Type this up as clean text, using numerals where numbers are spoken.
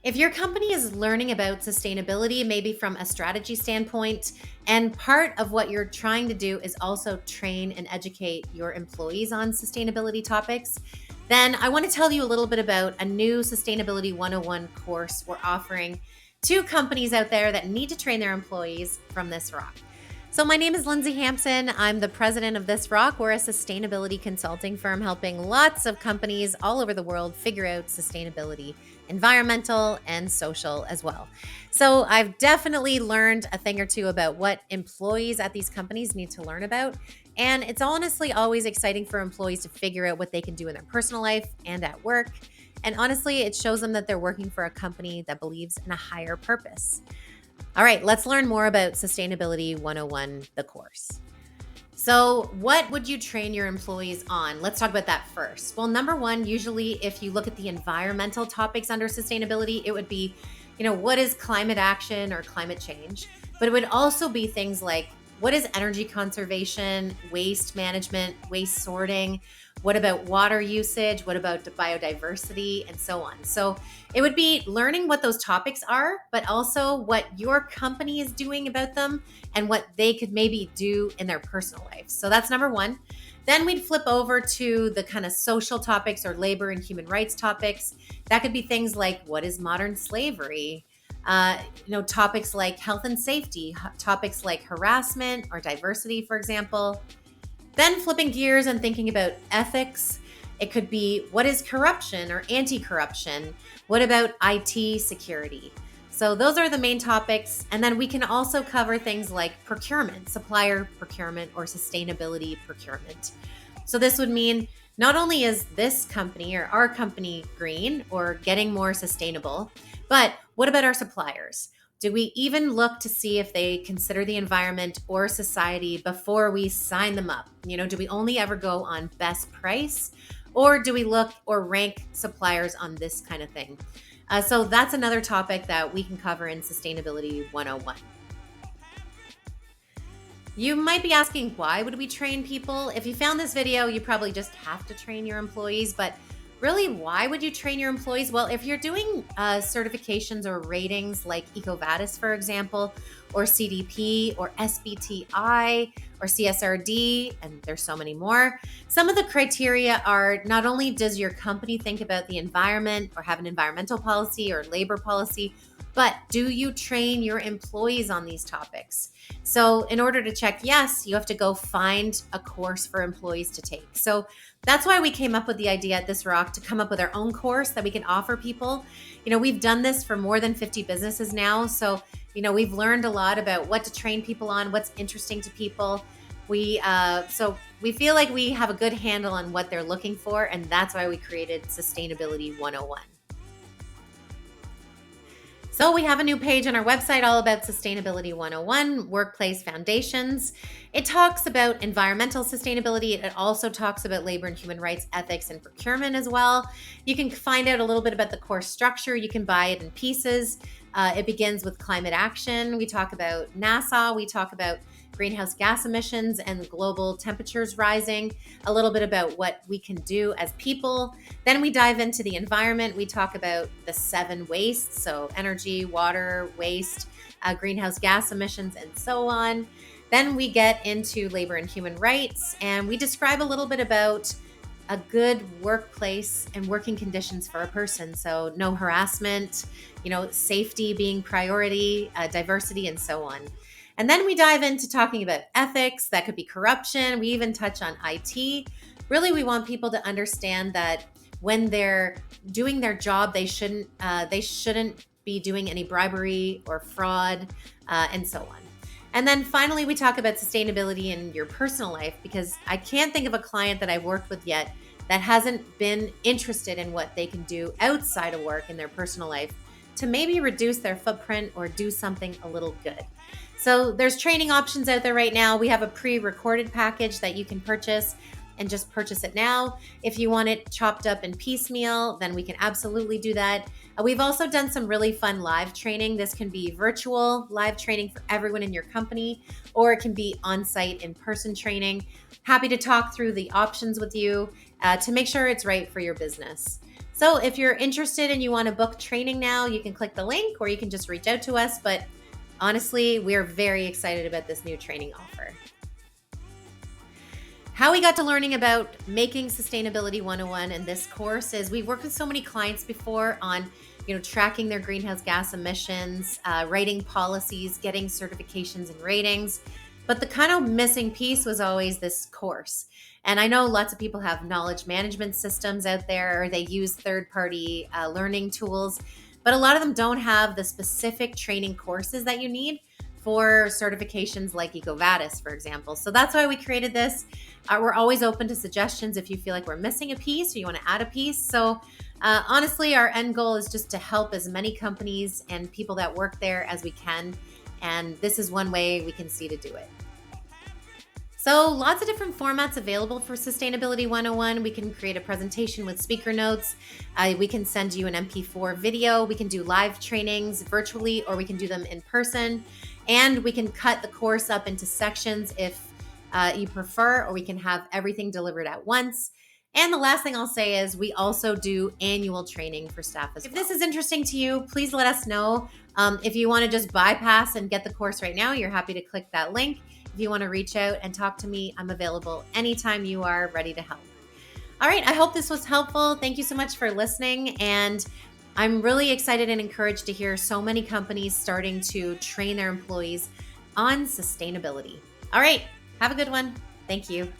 If your company is learning about sustainability, maybe from a strategy standpoint, and part of what you're trying to do is also train and educate your employees on sustainability topics, then I want to tell you a little bit about a new Sustainability 101 course we're offering to companies out there that need to train their employees from ThisRock. So, my name is Lindsay Hampson. I'm the president of ThisRock. We're a sustainability consulting firm helping lots of companies all over the world figure out sustainability, environmental and social as well. So, I've definitely learned a thing or two about what employees at these companies need to learn about. And it's honestly always exciting for employees to figure out what they can do in their personal life and at work. And honestly, it shows them that they're working for a company that believes in a higher purpose. All right, let's learn more about Sustainability 101, the course. So, what would you train your employees on? Let's talk about that first. Well, number one, usually if you look at the environmental topics under sustainability, it would be, what is climate action or climate change? But it would also be things like what is energy conservation, waste management, waste sorting? What about water usage? What about biodiversity and so on? So it would be learning what those topics are, but also what your company is doing about them and what they could maybe do in their personal life. So that's number one. Then we'd flip over to the kind of social topics or labor and human rights topics. That could be things like what is modern slavery? Topics like health and safety, topics like harassment or diversity, for example. Then flipping gears and thinking about ethics, it could be what is corruption or anti-corruption? What about IT security? So those are the main topics. And then we can also cover things like procurement, supplier procurement, or sustainability procurement. So this would mean not only is this company or our company green or getting more sustainable, but what about our suppliers? Do we even look to see if they consider the environment or society before we sign them up? Do we only ever go on best price, or do we look or rank suppliers on this kind of thing? So that's another topic that we can cover in Sustainability 101. You might be asking, why would we train people? If you found this video, you probably just have to train your employees, but really, why would you train your employees? Well, if you're doing certifications or ratings like EcoVadis, for example, or CDP or SBTi or CSRD, and there's so many more, some of the criteria are not only does your company think about the environment or have an environmental policy or labor policy, but do you train your employees on these topics? So in order to check yes, you have to go find a course for employees to take. So that's why we came up with the idea at ThisRock to come up with our own course that we can offer people. We've done this for more than 50 businesses now. So, we've learned a lot about what to train people on, what's interesting to people. So we feel like we have a good handle on what they're looking for, and that's why we created Sustainability 101. So we have a new page on our website all about Sustainability 101, Workplace Foundations. It talks about environmental sustainability. It also talks about labor and human rights, ethics, and procurement as well. You can find out a little bit about the course structure. You can buy it in pieces. It begins with climate action. We talk about NASA. We talk about greenhouse gas emissions and global temperatures rising, a little bit about what we can do as people. Then we dive into the environment. We talk about the 7 wastes, so energy, water, waste, greenhouse gas emissions, and so on. Then we get into labor and human rights, and we describe a little bit about a good workplace and working conditions for a person. So no harassment, safety being priority, diversity, and so on. And then we dive into talking about ethics. That could be corruption. We even touch on IT. Really, we want people to understand that when they're doing their job, they shouldn't be doing any bribery or fraud, and so on. And then finally, we talk about sustainability in your personal life, because I can't think of a client that I've worked with yet that hasn't been interested in what they can do outside of work in their personal life to maybe reduce their footprint or do something a little good. So there's training options out there right now. We have a pre-recorded package that you can purchase and just purchase it now. If you want it chopped up in piecemeal, then we can absolutely do that. We've also done some really fun live training. This can be virtual live training for everyone in your company, or it can be on-site in-person training. Happy to talk through the options with you to make sure it's right for your business. So if you're interested and you want to book training now, you can click the link or you can just reach out to us. But honestly, we're very excited about this new training offer. How we got to learning about making Sustainability 101 in this course is we've worked with so many clients before on tracking their greenhouse gas emissions, writing policies, getting certifications and ratings. But the kind of missing piece was always this course. And I know lots of people have knowledge management systems out there, or they use third-party learning tools, but a lot of them don't have the specific training courses that you need for certifications like EcoVadis, for example. So that's why we created this. We're always open to suggestions if you feel like we're missing a piece or you want to add a piece. So honestly, our end goal is just to help as many companies and people that work there as we can. And this is one way we can see to do it. So lots of different formats available for Sustainability 101. We can create a presentation with speaker notes. We can send you an MP4 video. We can do live trainings virtually, or we can do them in person. And we can cut the course up into sections if you prefer, or we can have everything delivered at once. And the last thing I'll say is we also do annual training for staff as well. If this is interesting to you, please let us know. If you want to just bypass and get the course right now, you're happy to click that link. If you want to reach out and talk to me, I'm available anytime you are ready to help. All right, I hope this was helpful. Thank you so much for listening. And I'm really excited and encouraged to hear so many companies starting to train their employees on sustainability. All right, have a good one. Thank you.